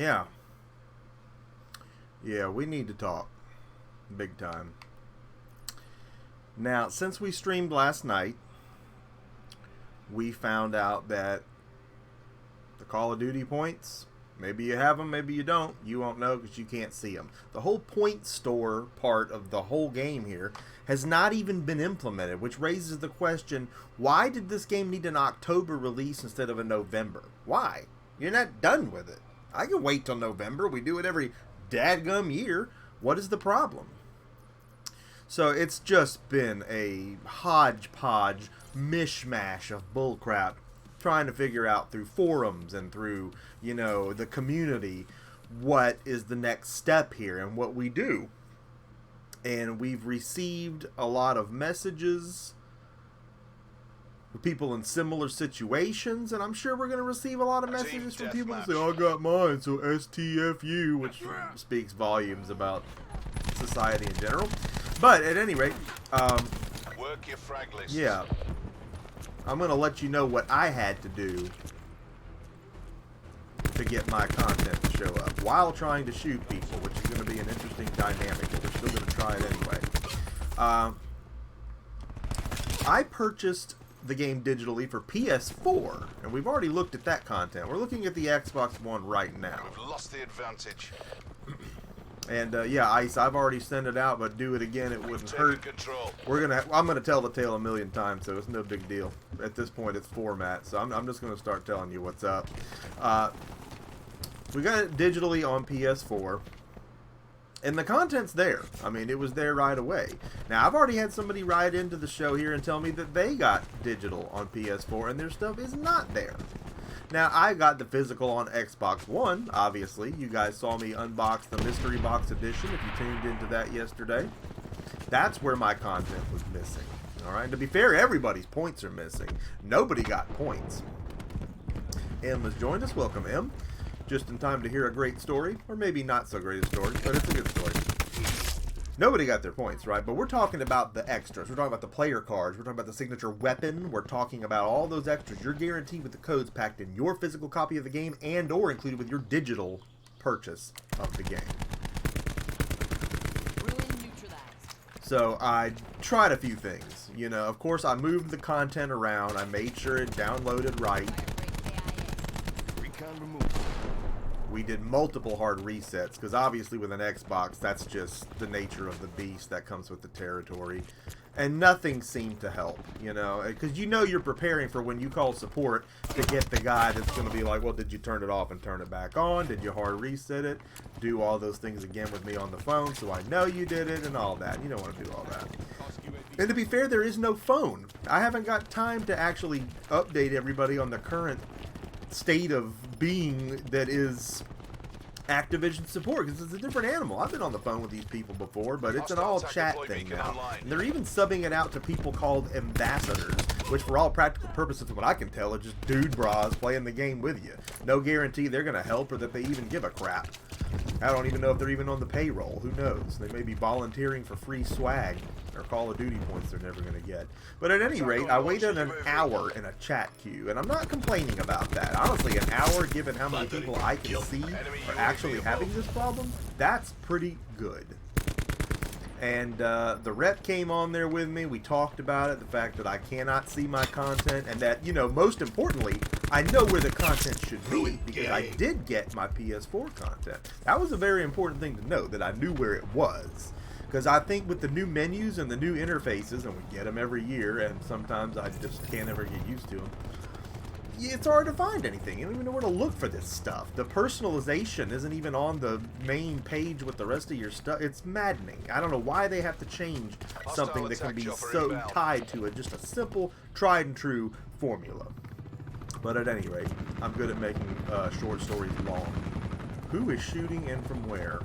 Yeah. Yeah, we need to talk. Big time. Now, since we streamed last night, we found out that the Call of Duty points, maybe you have them, maybe you don't. You won't know because you can't see them. The whole point store part of the whole game here has not even been implemented, which raises the question, why did this game need an October release instead of a November? Why? You're not done with it. I can wait till November. We do it every dadgum year. What is the problem? So it's just been a hodgepodge mishmash of bullcrap trying to figure out through forums and through, you know, the community what is the next step here and what we do. And we've received a lot of messages with people in similar situations, and I'm sure we're going to receive a lot of messages from people who say, I got mine, so STFU, which speaks volumes about society in general. But at any rate, work your frag list. Yeah, I'm going to let you know what I had to do to get my content to show up while trying to shoot people, which is going to be an interesting dynamic, but we're still going to try it anyway. I purchased the game digitally for PS4, and we've already looked at that content. We're looking at the Xbox One right now. We've lost the advantage. And yeah, Ice, I've already sent it out, but do it again, it wouldn't hurt. Control. I'm gonna tell the tale a million times, so it's no big deal. At this point, it's format, so I'm just gonna start telling you what's up. We got it digitally on PS4. And the content's there. I mean, it was there right away. Now, I've already had somebody write into the show here and tell me that they got digital on PS4 and their stuff is not there. Now, I got the physical on Xbox One, obviously. You guys saw me unbox the Mystery Box Edition if you tuned into that yesterday. That's where my content was missing. Alright, to be fair, everybody's points are missing. Nobody got points. Em has joined us. Welcome, Em. Just in time to hear a great story, or maybe not so great a story, but it's a good story. Nobody got their points, right? But we're talking about the extras. We're talking about the player cards. We're talking about the signature weapon. We're talking about all those extras. You're guaranteed with the codes packed in your physical copy of the game and or included with your digital purchase of the game. So I tried a few things. You know, of course, I moved the content around. I made sure it downloaded right. Recon removed. We did multiple hard resets, because obviously with an Xbox, that's just the nature of the beast that comes with the territory. And nothing seemed to help, you know, because you know you're preparing for when you call support to get the guy that's going to be like, well, did you turn it off and turn it back on? Did you hard reset it? Do all those things again with me on the phone so I know you did it and all that. You don't want to do all that. And to be fair, there is no phone. I haven't got time to actually update everybody on the current state of being that is Activision support, because it's a different animal. I've been on the phone with these people before, but it's an all chat thing now. And they're even subbing it out to people called ambassadors, which for all practical purposes, from what I can tell, are just dude bras playing the game with you. No guarantee they're going to help or that they even give a crap. I don't even know if they're even on the payroll. Who knows? They may be volunteering for free swag or Call of Duty points they're never going to get. But at any rate, I waited an hour in a chat queue, and I'm not complaining about that. Honestly, an hour, given how many people I can see are actually having this problem, that's pretty good. And the rep came on there with me. We talked about it, the fact that I cannot see my content, and that, you know, most importantly, I know where the content should be, because I did get my PS4 content. That was a very important thing to know, that I knew where it was. Because I think with the new menus and the new interfaces, and we get them every year, and sometimes I just can't ever get used to them, it's hard to find anything. You don't even know where to look for this stuff. The personalization isn't even on the main page with the rest of your stuff. It's maddening. I don't know why they have to change something that can be so tied to it. Just a simple, tried and true formula. But at any rate, I'm good at making short stories long. Who is shooting and from where?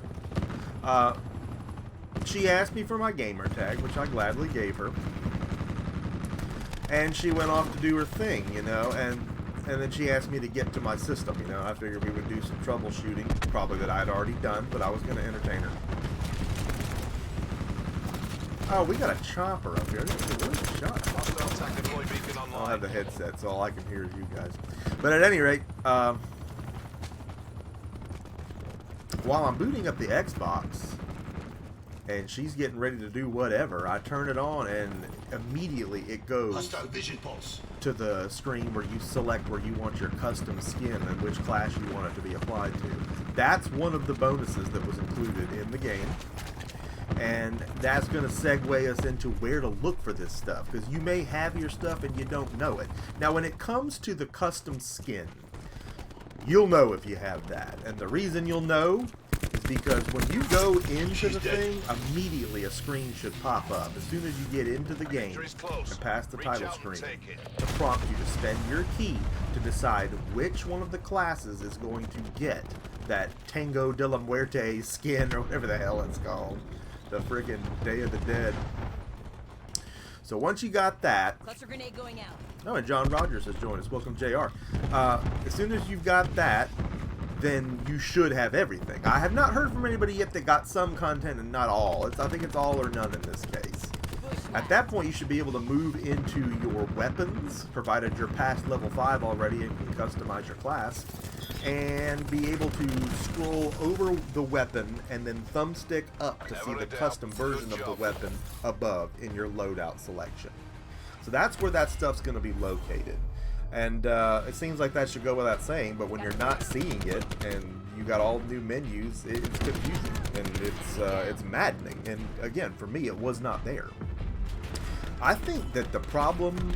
She asked me for my gamer tag, which I gladly gave her. And she went off to do her thing, you know, and then she asked me to get to my system, you know. I figured we would do some troubleshooting, probably that I'd already done, but I was going to entertain her. Oh, we got a chopper up here. Where's the shot? I don't have the headset, so all I can hear is you guys. But at any rate, while I'm booting up the Xbox, and she's getting ready to do whatever, I turn it on, and immediately it goes to the screen where you select where you want your custom skin and which class you want it to be applied to. That's one of the bonuses that was included in the game. And that's going to segue us into where to look for this stuff, because you may have your stuff and you don't know it. Now, when it comes to the custom skin, you'll know if you have that. And the reason you'll know is because when you go into the thing, immediately a screen should pop up as soon as you get into the game and past the title screen to prompt you to spend your key to decide which one of the classes is going to get that Tango de la Muerte skin, or whatever the hell it's called. The freaking Day of the Dead. So once you got that, cluster grenade going out. Oh, and John Rogers has joined us. Welcome, JR. As soon as you've got that, then you should have everything. I have not heard from anybody yet that got some content and not all. I think it's all or none in this case. At that point, you should be able to move into your weapons, provided you're past level 5 already and can customize your class, and be able to scroll over the weapon and then thumbstick up to see the custom version of the weapon above in your loadout selection. So that's where that stuff's going to be located. And it seems like that should go without saying, but when you're not seeing it and you got all new menus, it's confusing and it's maddening. And again, for me, it was not there. I think that the problem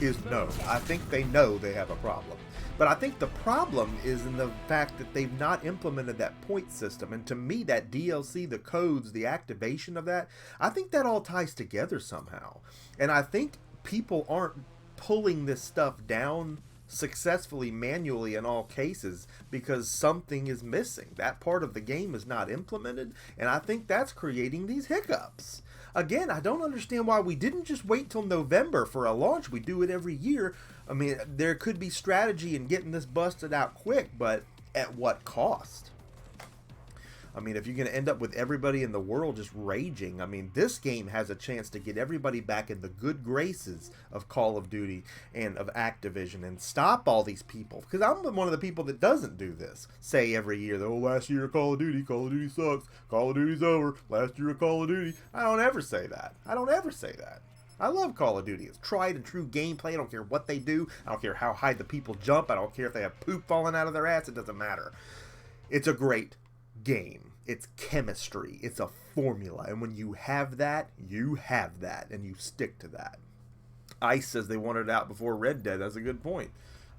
is known. I think they know they have a problem. But I think the problem is in the fact that they've not implemented that point system. And to me, that DLC, the codes, the activation of that, I think that all ties together somehow. And I think people aren't pulling this stuff down successfully manually in all cases because something is missing. That part of the game is not implemented, and I think that's creating these hiccups. Again, I don't understand why we didn't just wait till November for a launch. We do it every year. I mean, there could be strategy in getting this busted out quick, but at what cost? I mean, if you're going to end up with everybody in the world just raging, I mean, this game has a chance to get everybody back in the good graces of Call of Duty and of Activision and stop all these people. Because I'm one of the people that doesn't do this. Say every year, oh, last year of Call of Duty sucks, Call of Duty's over, last year of Call of Duty. I don't ever say that. I don't ever say that. I love Call of Duty. It's tried and true gameplay. I don't care what they do. I don't care how high the people jump. I don't care if they have poop falling out of their ass. It doesn't matter. It's a great game. It's chemistry. It's a formula. And when you have that, and you stick to that. ICE says they wanted it out before Red Dead. That's a good point.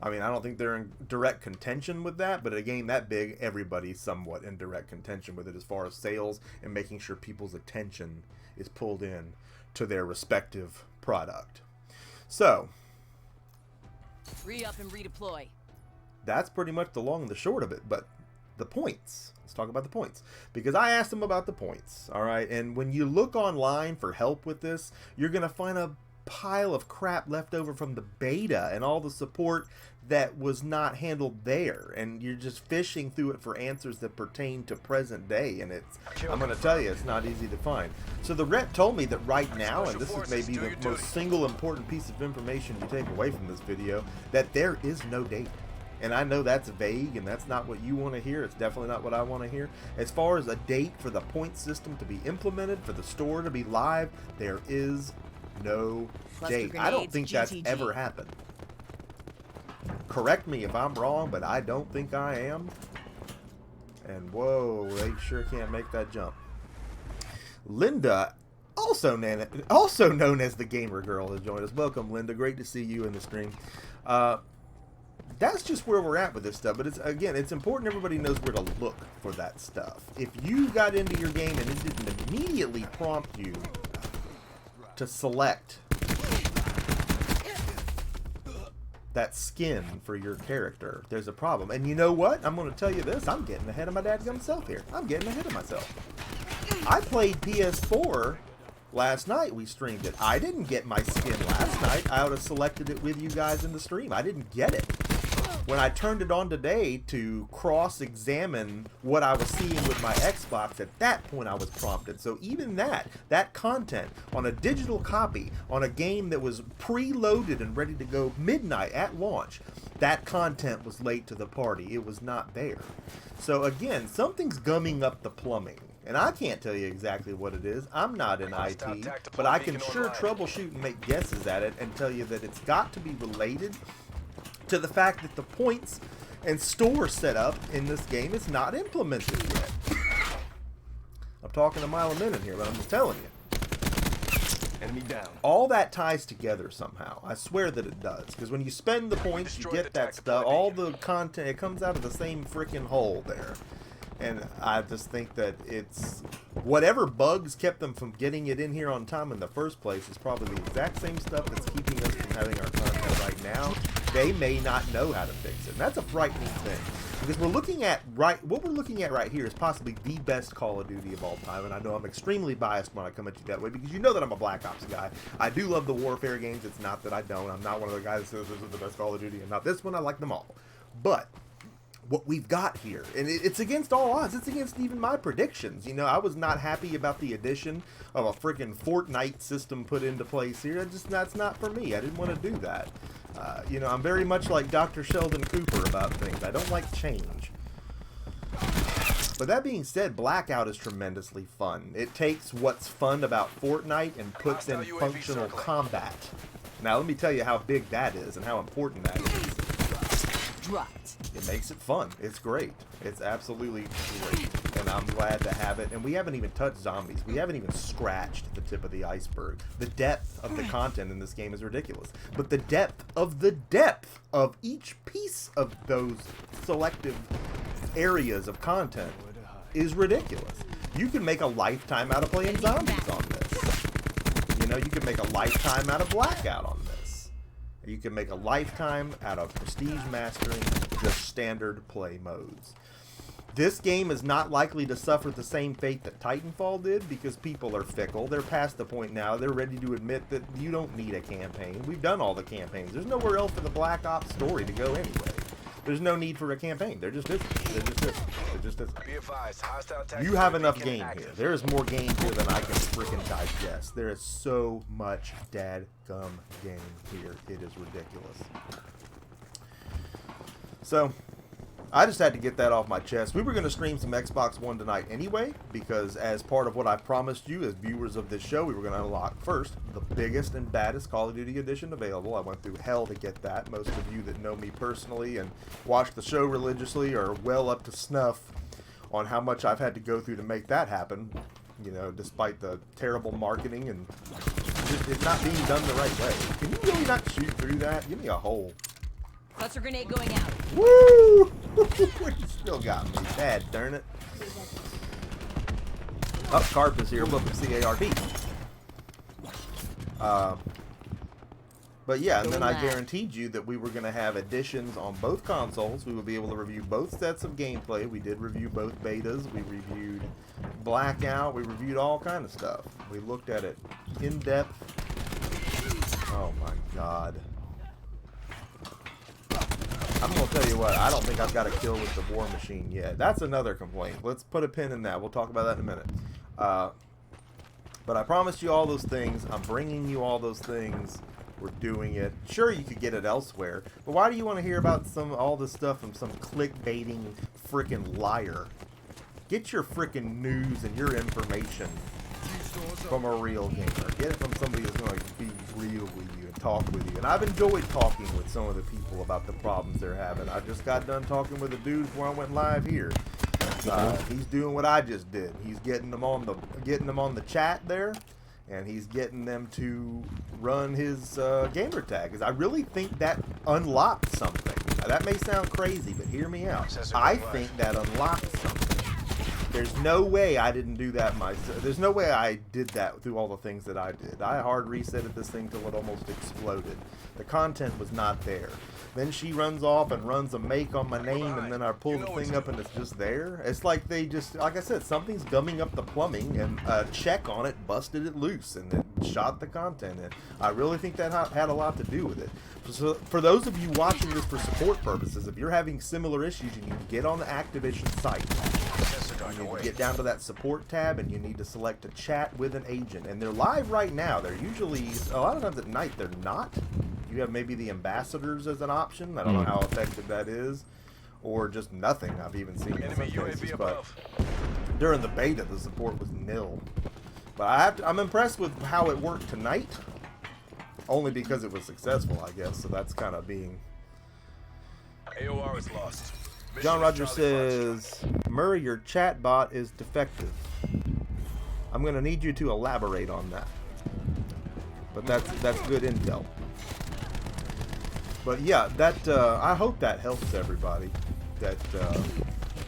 I mean, I don't think they're in direct contention with that, but a game that big, everybody's somewhat in direct contention with it as far as sales and making sure people's attention is pulled in to their respective product. So, re-up and redeploy. That's pretty much the long and the short of it, but the points. Let's talk about the points. Because I asked them about the points, all right? And when you look online for help with this, you're going to find a pile of crap left over from the beta and all the support that was not handled there. And you're just fishing through it for answers that pertain to present day. And I'm going to tell you, it's not easy to find. So the rep told me that right now, and this is maybe the most single important piece of information you take away from this video, that there is no date. And I know that's vague, and that's not what you want to hear. It's definitely not what I want to hear. As far as a date for the point system to be implemented, for the store to be live, there is no date. I don't think that's ever happened. Correct me if I'm wrong, but I don't think I am. And whoa, they sure can't make that jump. Linda, also known as the Gamer Girl, has joined us. Welcome, Linda. Great to see you in the stream. That's just where we're at with this stuff. But it's important everybody knows where to look for that stuff. If you got into your game and it didn't immediately prompt you to select that skin for your character, there's a problem. And you know what? I'm going to tell you this. I'm getting ahead of my dadgum self here. I'm getting ahead of myself. I played PS4 last night. We streamed it. I didn't get my skin last night. I would have selected it with you guys in the stream. I didn't get it. When I turned it on today to cross-examine what I was seeing with my Xbox, at that point I was prompted. So even that content on a digital copy, on a game that was preloaded and ready to go midnight at launch, that content was late to the party. It was not there. So again, something's gumming up the plumbing. And I can't tell you exactly what it is. I'm not in IT, but I can sure troubleshoot and make guesses at it and tell you that it's got to be related to the fact that the points and store setup in this game is not implemented yet. I'm talking a mile a minute here, but I'm just telling you. Enemy down. All that ties together somehow. I swear that it does. Because when you spend the points, you get that stuff. All the content, it comes out of the same freaking hole there. And I just think that it's whatever bugs kept them from getting it in here on time in the first place is probably the exact same stuff that's keeping us from having our content right now. They may not know how to fix it. And that's a frightening thing. Because what we're looking at right here is possibly the best Call of Duty of all time. And I know I'm extremely biased when I come at you that way because you know that I'm a Black Ops guy. I do love the Warfare games. It's not that I don't. I'm not one of the guys that says this is the best Call of Duty and not this one. I like them all. But what we've got here, and it's against all odds. It's against even my predictions. You know, I was not happy about the addition of a freaking Fortnite system put into place here. That's not for me. I didn't want to do that. You know, I'm very much like Dr. Sheldon Cooper about things. I don't like change. But that being said, Blackout is tremendously fun. It takes what's fun about Fortnite and puts in functional combat. Now, let me tell you how big that is and how important that is. It makes it fun. It's great. It's absolutely great. And I'm glad to have it. And we haven't even touched zombies. We haven't even scratched the tip of the iceberg. The depth of the content in this game is ridiculous. But the depth of each piece of those selective areas of content is ridiculous. You can make a lifetime out of playing zombies on this. You know, you can make a lifetime out of Blackout on this. You can make a lifetime out of Prestige Mastering just standard play modes. This game is not likely to suffer the same fate that Titanfall did because people are fickle. They're past the point now. They're ready to admit that you don't need a campaign. We've done all the campaigns. There's nowhere else for the Black Ops story to go anyway. There's no need for a campaign. There just isn't. There just isn't. You have enough game here. There is more game here than I can freaking digest. There is so much dadgum game here. It is ridiculous. So, I just had to get that off my chest. We were going to stream some Xbox One tonight anyway, because as part of what I promised you as viewers of this show, we were going to unlock first the biggest and baddest Call of Duty edition available. I went through hell to get that. Most of you that know me personally and watch the show religiously are well up to snuff on how much I've had to go through to make that happen, you know, despite the terrible marketing and it not being done the right way. Can you really not shoot through that? Give me a hole. Cluster grenade going out. Woo! You still got me. Bad, darn it. Oh, Carp is here. Welcome to CARP. But yeah, and then I guaranteed you that we were going to have additions on both consoles. We would be able to review both sets of gameplay. We did review both betas. We reviewed Blackout. We reviewed all kind of stuff. We looked at it in depth. Oh my God. I'm going to tell you what, I don't think I've got a kill with the War Machine yet. That's another complaint. Let's put a pin in that. We'll talk about that in a minute. But I promised you all those things. I'm bringing you all those things. We're doing it. Sure, you could get it elsewhere. But why do you want to hear about all this stuff from some clickbaiting frickin' liar? Get your frickin' news and your information from a real gamer. Get it from somebody who's going to be real with you and talk with you. And I've enjoyed talking with some of the people about the problems they're having. I just got done talking with a dude before I went live here. He's doing what I just did. He's getting them on the chat there, and he's getting them to run his gamer tag. Because I really think that unlocked something. Now, that may sound crazy, but hear me out. I think that unlocked something. There's no way I didn't do that myself. There's no way I did that through all the things that I did. I hard resetted this thing till it almost exploded. The content was not there. Then she runs off and runs a make on my name, and then I pull the thing up and it's just there. It's like they just, like I said, something's gumming up the plumbing, and a check on it busted it loose, and it shot the content in. I really think that had a lot to do with it. So for those of you watching this for support purposes, if you're having similar issues, you need to get on the Activision site. You need to get down to that support tab, and you need to select a chat with an agent. And they're live right now. They're usually, a lot of times at night, they're not. You have maybe the ambassadors as an option. I don't know how effective that is. Or just nothing. I've even seen in some cases. But during the beta, the support was nil. But I'm impressed with how it worked tonight. Only because it was successful, I guess. So that's kind of being... AOR is lost. John Rogers says, Murray, your chat bot is defective. I'm going to need you to elaborate on that. But that's good intel. But yeah, that I hope that helps everybody. That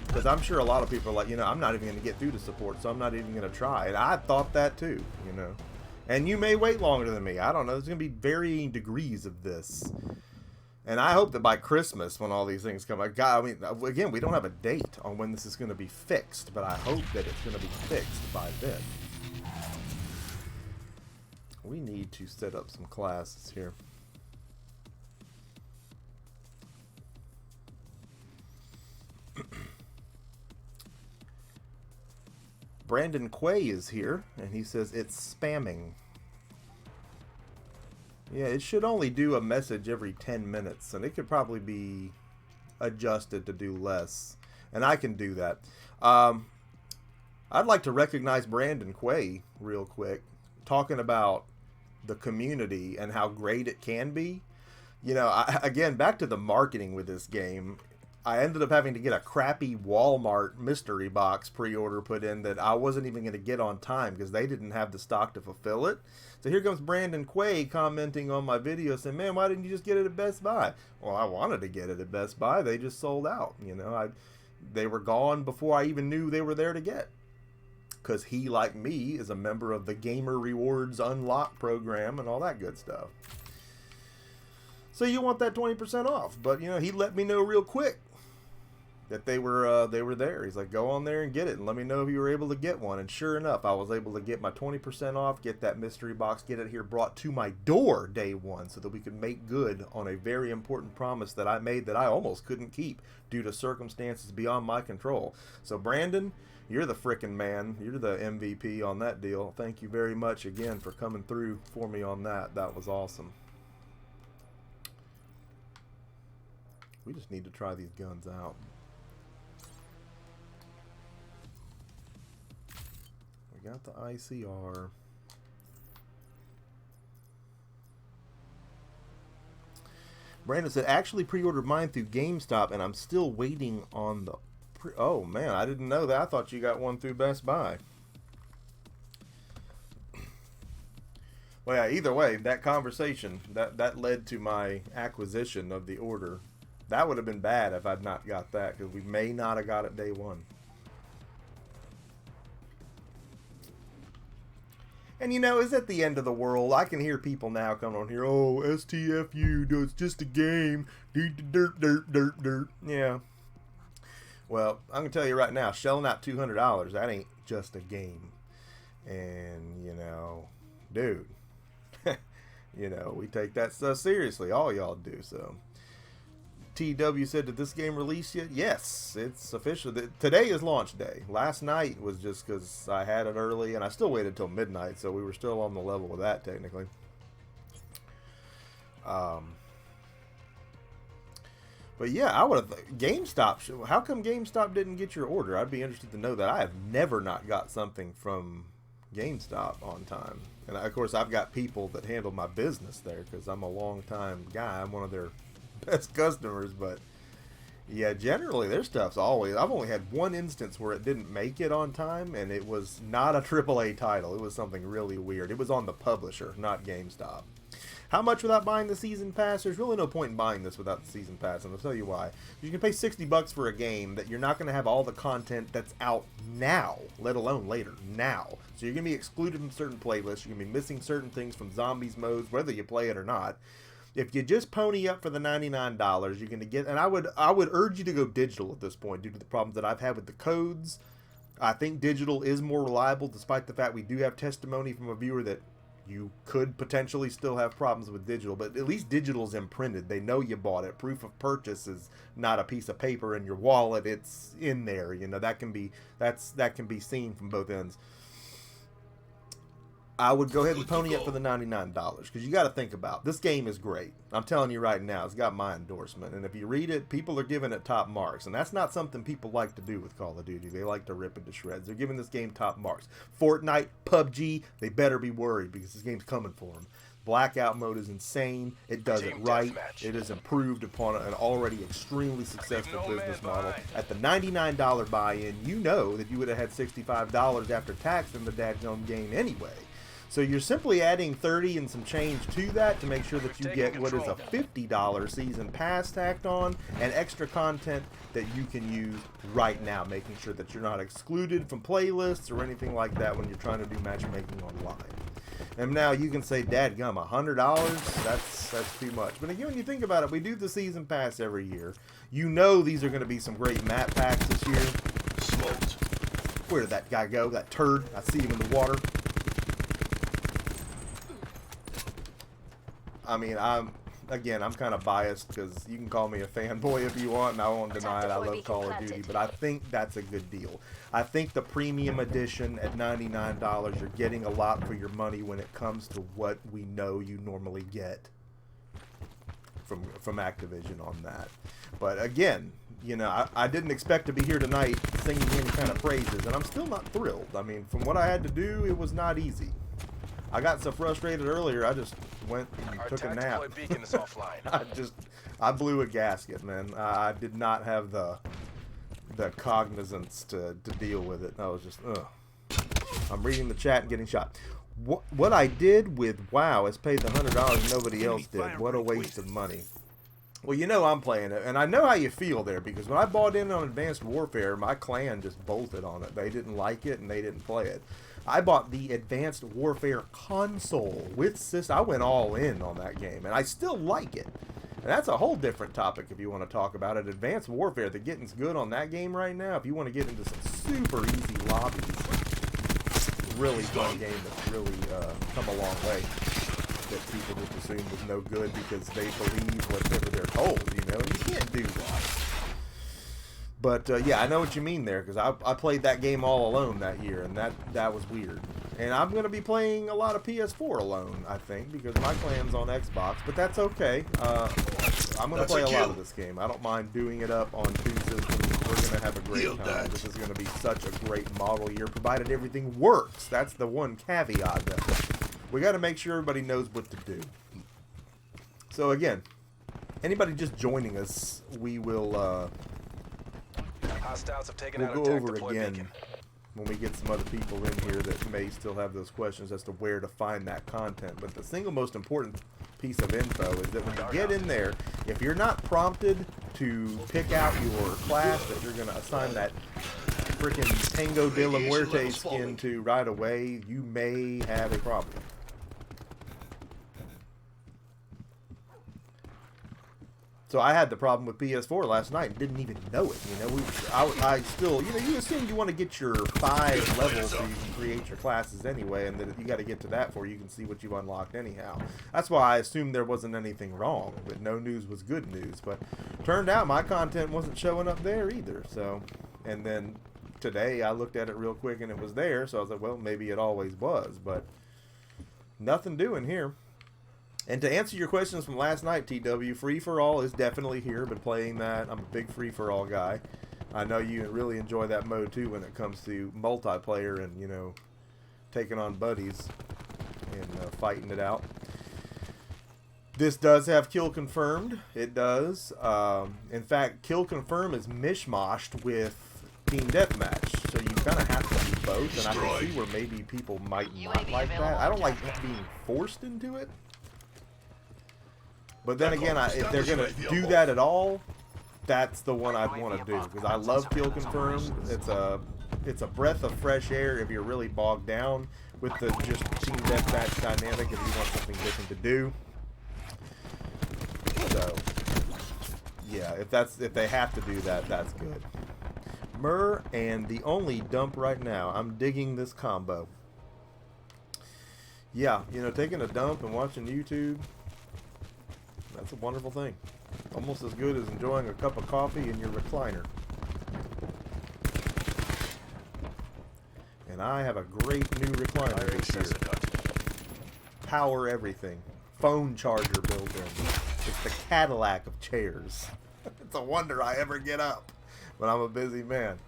because I'm sure a lot of people are like, I'm not even going to get through to support, so I'm not even going to try. And I thought that too, And you may wait longer than me. I don't know. There's going to be varying degrees of this. And I hope that by Christmas, when all these things come out, God, I mean, again, we don't have a date on when this is going to be fixed, but I hope that it's going to be fixed by then. We need to set up some classes here. Brandon Quay is here, and he says it's spamming. Yeah, it should only do a message every 10 minutes, and it could probably be adjusted to do less. And I can do that. I'd like to recognize Brandon Quay real quick, talking about the community and how great it can be. Again, back to the marketing with this game. I ended up having to get a crappy Walmart mystery box pre-order put in that I wasn't even going to get on time because they didn't have the stock to fulfill it. So here comes Brandon Quay commenting on my video saying, man, why didn't you just get it at Best Buy? Well, I wanted to get it at Best Buy. They just sold out. They were gone before I even knew they were there to get. Because he, like me, is a member of the Gamer Rewards Unlock program and all that good stuff. So you want that 20% off. But, he let me know real quick that they were there. He's like, go on there and get it and let me know if you were able to get one. And sure enough, I was able to get my 20% off, get that mystery box, get it here brought to my door day one so that we could make good on a very important promise that I made that I almost couldn't keep due to circumstances beyond my control. So Brandon, you're the frickin' man. You're the MVP on that deal. Thank you very much again for coming through for me on that. That was awesome. We just need to try these guns out. We got the ICR. Brandon said, actually pre-ordered mine through GameStop and I'm still waiting on the... Oh, man, I didn't know that. I thought you got one through Best Buy. Well, yeah, either way, that conversation, that led to my acquisition of the order. That would have been bad if I'd not got that, because we may not have got it day one. And it's at the end of the world. I can hear people now coming on here, oh, STFU, it's just a game. Dirt. Yeah. Well, I'm going to tell you right now, shelling out $200, that ain't just a game. And, dude, we take that stuff seriously. All y'all do, so. TW said, did this game release yet? Yes, it's official. Today is launch day. Last night was just because I had it early, and I still waited till midnight, so we were still on the level with that, technically. But yeah, I would have... GameStop... How come GameStop didn't get your order? I'd be interested to know that. I have never not got something from GameStop on time. And of course, I've got people that handle my business there because I'm a long-time guy. I'm one of their best customers, but yeah, generally their stuff's always... I've only had one instance where it didn't make it on time, and it was not a AAA title. It was something really weird. It was on the publisher, not GameStop. How much without buying the season pass? There's really no point in buying this without the season pass, and I'll tell you why. You can pay $60 for a game that you're not going to have all the content that's out now, let alone later, now. So you're going to be excluded from certain playlists. You're going to be missing certain things from zombies modes, whether you play it or not. If you just pony up for the $99, you're going to get... And I would urge you to go digital at this point due to the problems that I've had with the codes. I think digital is more reliable, despite the fact we do have testimony from a viewer that You could potentially still have problems with digital, but at least digital's imprinted. They know you bought it. Proof of purchase is not a piece of paper in your wallet. It's in there. You know, that can be seen from both ends. I would go ahead and pony up for the $99 because you got to think about this game is great. I'm telling you right now, it's got my endorsement. And if you read it, people are giving it top marks. And that's not something people like to do with Call of Duty. They like to rip it to shreds. They're giving this game top marks. Fortnite, PUBG, they better be worried because this game's coming for them. Blackout mode is insane. It does it right. It is improved upon an already extremely successful business model. At the $99 buy-in, you know that you would have had $65 after tax in the dadgum game anyway. So you're simply adding 30 and some change to that to make sure that you get what is a $50 season pass tacked on and extra content that you can use right now, making sure that you're not excluded from playlists or anything like that when you're trying to do matchmaking online. And now you can say, dadgum, $100? That's too much. But again, when you think about it, we do the season pass every year. You know these are going to be some great map packs this year. Smoked. Where did that guy go? That turd? I see him in the water. I mean, I'm kind of biased because you can call me a fanboy if you want, and I won't deny it. I love Call of Duty, but I think that's a good deal. I think the premium edition at $99, you're getting a lot for your money when it comes to what we know you normally get from Activision on that. But again, you know, I didn't expect to be here tonight singing any kind of praises, and I'm still not thrilled. I mean, from what I had to do, it was not easy. I got so frustrated earlier, I just went and took a nap. Beacon is offline. I blew a gasket, man. I did not have the cognizance to deal with it. I was just, ugh. I'm reading the chat and getting shot. What I did with WoW is paid the $100 nobody else did. What a waste of money. Well, you know I'm playing it, and I know how you feel there, because when I bought in on Advanced Warfare, my clan just bolted on it. They didn't like it, and they didn't play it. I bought the Advanced Warfare console with system. I went all in on that game, and I still like it. And that's a whole different topic if you want to talk about it. Advanced Warfare, the getting's good on that game right now. If you want to get into some super easy lobbies, really fun game that's really come a long way. That people just assume was no good because they believe whatever they're told, you know, and you can't do that. But yeah, I know what you mean there, because I played that game all alone that year, and that was weird. And I'm going to be playing a lot of PS4 alone, I think, because my clan's on Xbox, but that's okay. I'm going to play a lot of this game. I don't mind doing it up on two systems. We're going to have a great time. This is going to be such a great model year, provided everything works. That's the one caveat, though. We got to make sure everybody knows what to do. So again, anybody just joining us, we will we'll go over again when we get some other people in here that may still have those questions as to where to find that content. But the single most important piece of info is that when you get in there, if you're not prompted to pick out your class that you're going to assign that freaking Tango de la Muerte skin to right away, you may have a problem. So I had the problem with PS4 last night and didn't even know it. You know, I still, you know, you assume you want to get your 5 levels so you can create your classes anyway, and that you got to get to that before you can see what you've unlocked anyhow. That's why I assumed there wasn't anything wrong, but no news was good news. But turned out my content wasn't showing up there either. So, and then today I looked at it real quick and it was there, so I was like, well, maybe it always was, but nothing doing here. And to answer your questions from last night, TW, Free For All is definitely here. Been playing that. I'm a big Free For All guy. I know you really enjoy that mode too when it comes to multiplayer and, you know, taking on buddies and fighting it out. This does have kill confirmed. It does. In fact, kill confirm is mishmashed with team deathmatch, so you kind of have to do both. And I can see where maybe people might not like that. I don't like being forced into it. But then again, if they're going to do that at all, that's the one I'd want to do, because I love kill confirmed. It's a breath of fresh air if you're really bogged down with the just team deathmatch dynamic, if you want something different to do. So yeah, if they have to do that, that's good. Myrrh and the only dump right now. I'm digging this combo. Yeah, you know, taking a dump and watching YouTube, that's a wonderful thing. Almost as good as enjoying a cup of coffee in your recliner. And I have a great new recliner this year. Power everything. Phone charger built in. It's the Cadillac of chairs. It's a wonder I ever get up. But I'm a busy man.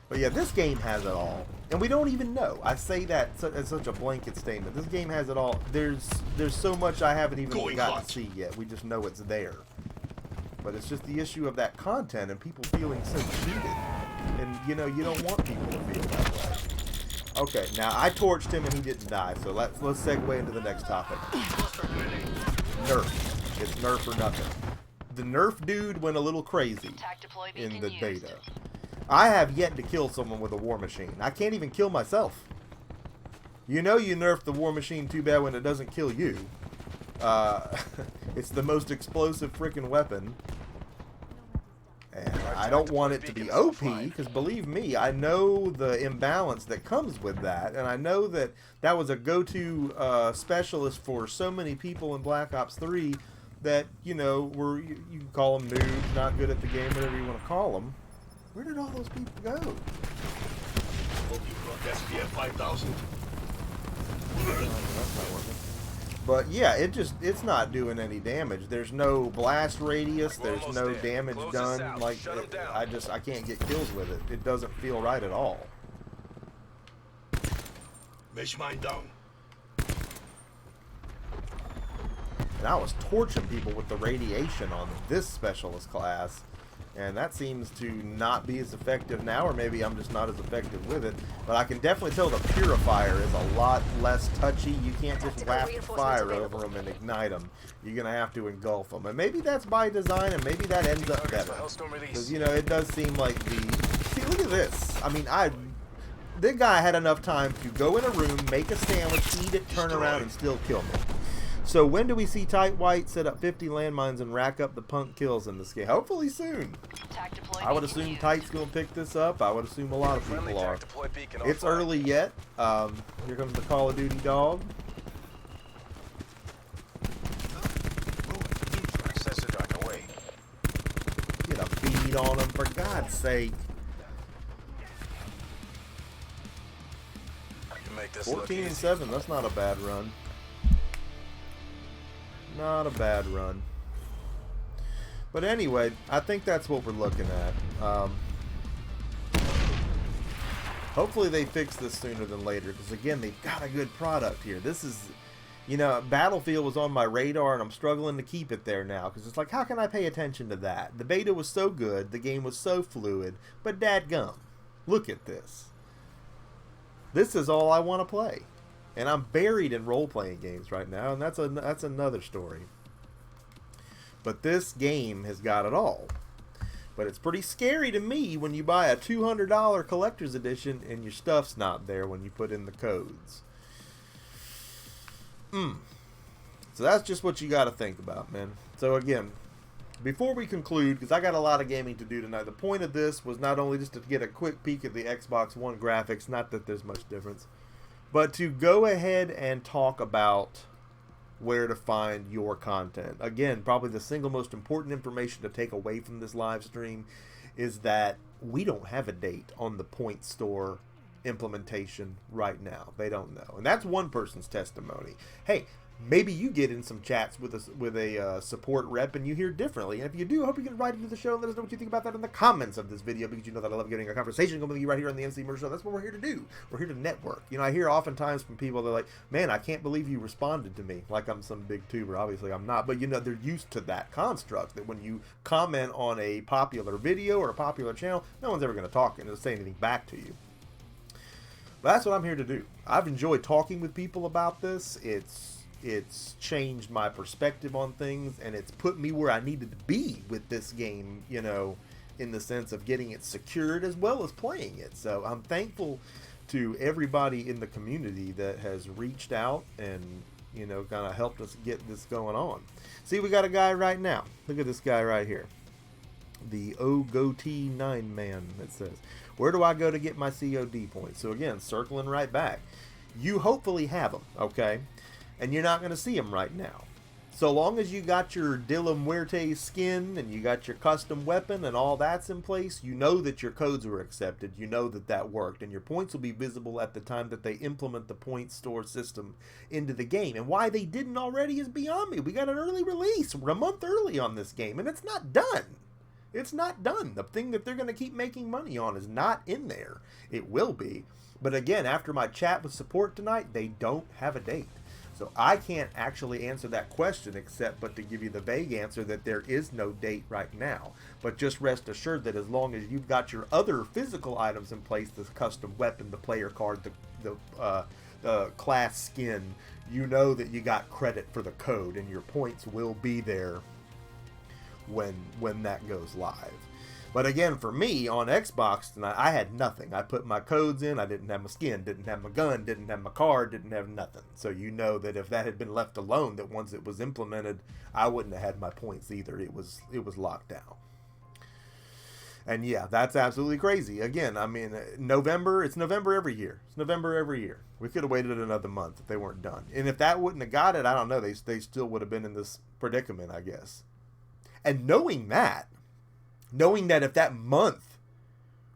But yeah, this game has it all. And we don't even know. I say that as such a blanket statement. This game has it all. There's so much I haven't even got to see yet. We just know it's there. But it's just the issue of that content and people feeling so cheated. And, you know, you don't want people to feel that way. Okay, now I torched him and he didn't die. So let's segue into the next topic. Nerf. It's Nerf or nothing. The Nerf dude went a little crazy in the beta. I have yet to kill someone with a war machine. I can't even kill myself. You know you nerf the war machine too bad when it doesn't kill you. It's the most explosive freaking weapon. And I don't want it to be OP, because believe me, I know the imbalance that comes with that. And I know that that was a go-to specialist for so many people in Black Ops 3 that, you know, you can call them noobs, not good at the game, whatever you want to call them. Where did all those people go? SPF 5000. That's not working. But yeah, it's not doing any damage. There's no blast radius. There's no damage done. Like I can't get kills with it. It doesn't feel right at all. Mesh mine down. And I was torching people with the radiation on this specialist class. And that seems to not be as effective now, or maybe I'm just not as effective with it. But I can definitely tell the purifier is a lot less touchy. You can't just whap fire over them and ignite them. You're going to have to engulf them. And maybe that's by design, and maybe that ends up better. Because, you know, it does seem like See, look at this. I mean, this guy had enough time to go in a room, make a sandwich, eat it, turn around, and still kill me. So when do we see Tight White set up 50 landmines and rack up the punk kills in this game? Hopefully soon. I would assume Tight's going to pick this up. I would assume a lot of people are. It's early yet. Here comes the Call of Duty dog. Get a bead on him, for God's sake. 14-7, that's not a bad run. Not a bad run. But anyway, I think that's what we're looking at. Hopefully they fix this sooner than later, because again, they've got a good product here. This is, you know, Battlefield was on my radar, and I'm struggling to keep it there now, because it's like, how can I pay attention to that? The beta was so good, the game was so fluid, but dadgum, look at this. This is all I want to play. And I'm buried in role-playing games right now, and that's another story. But this game has got it all. But it's pretty scary to me when you buy a $200 collector's edition and your stuff's not there when you put in the codes. So that's just what you got to think about, man. So again, before we conclude, because I got a lot of gaming to do tonight, the point of this was not only just to get a quick peek at the Xbox One graphics, not that there's much difference, but to go ahead and talk about where to find your content. Again, probably the single most important information to take away from this live stream is that we don't have a date on the Point Store implementation right now. They don't know. And that's one person's testimony. Hey, maybe you get in some chats with a support rep and you hear differently. And if you do, I hope you can write into the show and let us know what you think about that in the comments of this video, because you know that I love getting a conversation going with you right here on the Emceemur show. That's what we're here to do. We're here to network. You know, I hear oftentimes from people, they're like, man, I can't believe you responded to me. Like I'm some big tuber. Obviously I'm not. But, you know, they're used to that construct, that when you comment on a popular video or a popular channel, no one's ever going to talk and say anything back to you. But that's what I'm here to do. I've enjoyed talking with people about this. It's changed my perspective on things, and it's put me where I needed to be with this game, you know, in the sense of getting it secured as well as playing it. So I'm thankful to everybody in the community that has reached out and, you know, kind of helped us get this going on. See, we got a guy right now. Look at this guy right here. The Goatee 9 man that says, where do I go to get my COD points? So again, circling right back. You hopefully have them, okay? And you're not going to see them right now. So long as you got your De La Muerte skin and you got your custom weapon and all that's in place, you know that your codes were accepted. You know that that worked. And your points will be visible at the time that they implement the point store system into the game. And why they didn't already is beyond me. We got an early release. We're a month early on this game, and it's not done. It's not done. The thing that they're going to keep making money on is not in there. It will be. But again, after my chat with support tonight, they don't have a date. So I can't actually answer that question except but to give you the vague answer that there is no date right now. But just rest assured that as long as you've got your other physical items in place, the custom weapon, the player card, the class skin, you know that you got credit for the code and your points will be there when that goes live. But again, for me, on Xbox tonight, I had nothing. I put my codes in, I didn't have my skin, didn't have my gun, didn't have my card, didn't have nothing. So you know that if that had been left alone, that once it was implemented, I wouldn't have had my points either. It was locked down. And yeah, that's absolutely crazy. Again, I mean, November, it's November every year. It's November every year. We could have waited another month if they weren't done. And if that wouldn't have got it, I don't know, they still would have been in this predicament, I guess. And knowing that if that month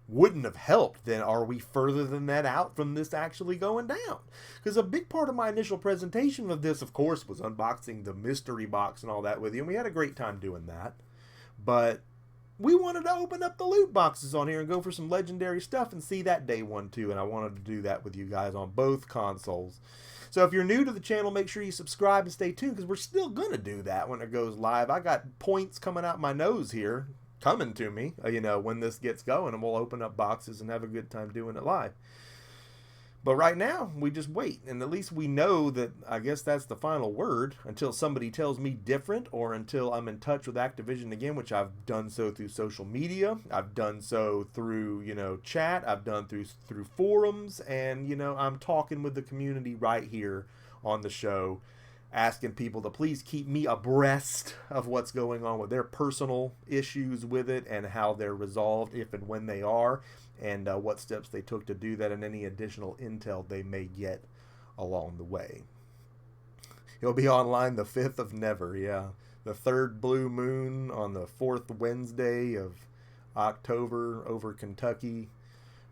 wouldn't have helped, then are we further than that out from this actually going down? Because a big part of my initial presentation of this, of course, was unboxing the mystery box and all that with you, and we had a great time doing that. But we wanted to open up the loot boxes on here and go for some legendary stuff and see that day one too, and I wanted to do that with you guys on both consoles. So if you're new to the channel, make sure you subscribe and stay tuned, because we're still going to do that when it goes live. I got points coming out my nose here, coming to me, when this gets going, and we'll open up boxes and have a good time doing it live. But right now, we just wait, and at least we know that, I guess that's the final word, until somebody tells me different, or until I'm in touch with Activision again, which I've done so through social media, I've done so through, chat, I've done through forums, and, I'm talking with the community right here on the show, asking people to please keep me abreast of what's going on with their personal issues with it and how they're resolved if and when they are, and what steps they took to do that, and any additional intel they may get along the way. It'll be online the 5th of Never, yeah. The third blue moon on the 4th Wednesday of October over Kentucky.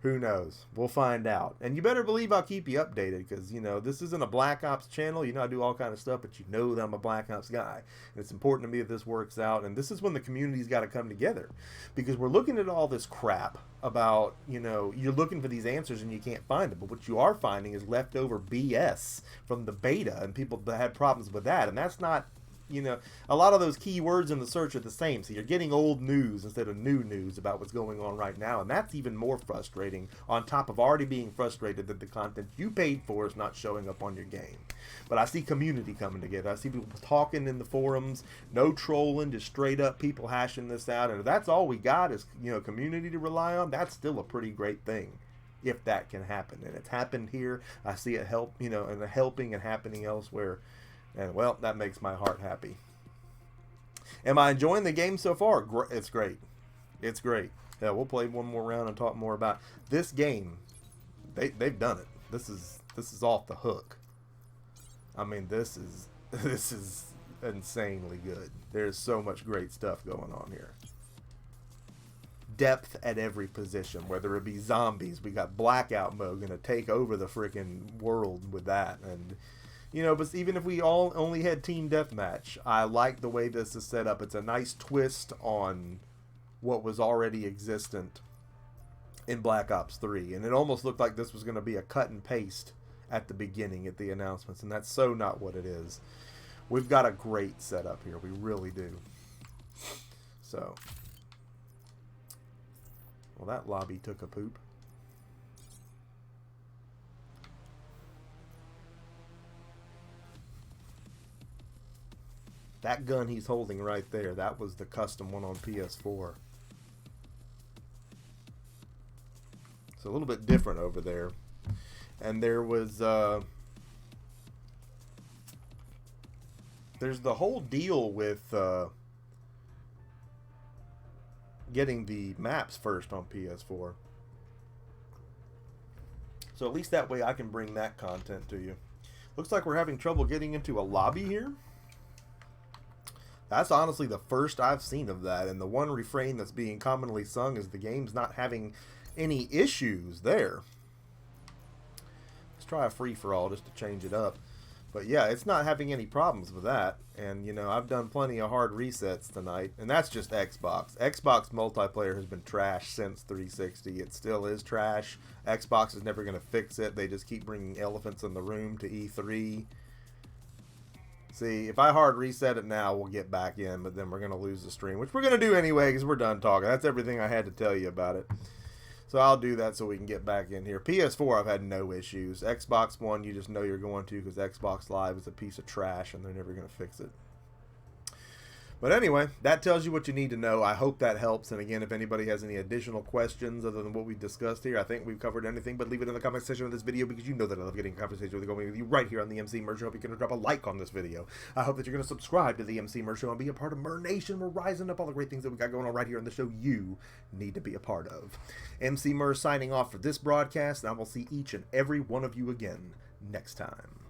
Who knows? We'll find out. And you better believe I'll keep you updated, because, this isn't a Black Ops channel. I do all kind of stuff, but that I'm a Black Ops guy. And it's important to me that this works out. And this is when the community's got to come together, because we're looking at all this crap about, you're looking for these answers and you can't find them. But what you are finding is leftover BS from the beta, and people that had problems with that. And that's not, a lot of those keywords in the search are the same. So you're getting old news instead of new news about what's going on right now. And that's even more frustrating, on top of already being frustrated that the content you paid for is not showing up on your game. But I see community coming together. I see people talking in the forums, no trolling, just straight up people hashing this out. And if that's all we got is, community to rely on, that's still a pretty great thing, if that can happen. And it's happened here. I see it help, and helping and happening elsewhere. And, well, that makes my heart happy. Am I enjoying the game so far? It's great. It's great. Yeah, we'll play one more round and talk more about this game. They've done it. This is off the hook. I mean, this is insanely good. There's so much great stuff going on here. Depth at every position, whether it be zombies. We got blackout mode going to take over the freaking world with that. And but even if we all only had team deathmatch, I like the way this is set up. It's a nice twist on what was already existent in Black Ops 3. And it almost looked like this was going to be a cut and paste at the beginning at the announcements. And that's so not what it is. We've got a great setup here. We really do. So. Well, that lobby took a poop. That gun he's holding right there, that was the custom one on PS4. It's a little bit different over there. And there was, there's the whole deal with getting the maps first on PS4. So at least that way I can bring that content to you. Looks like we're having trouble getting into a lobby here. That's honestly the first I've seen of that, and the one refrain that's being commonly sung is the game's not having any issues there. Let's try a free-for-all just to change it up. But yeah, it's not having any problems with that. And, you know, I've done plenty of hard resets tonight. And that's just Xbox. Xbox multiplayer has been trash since 360. It still is trash. Xbox is never going to fix it. They just keep bringing elephants in the room to E3. See, if I hard reset it now, we'll get back in. But then we're going to lose the stream. Which we're going to do anyway because we're done talking. That's everything I had to tell you about it. So I'll do that so we can get back in here. PS4, I've had no issues. Xbox One, you just know you're going to because Xbox Live is a piece of trash and they're never going to fix it. But anyway, that tells you what you need to know. I hope that helps. And again, if anybody has any additional questions other than what we discussed here, I think we've covered anything. But leave it in the comment section of this video because you know that I love getting a conversation with you right here on the Emceemur Show. I hope you're going to drop a like on this video. I hope that you're going to subscribe to the Emceemur Show and be a part of Mer Nation. We're rising up all the great things that we got going on right here on the show you need to be a part of. Emceemur signing off for this broadcast, and I will see each and every one of you again next time.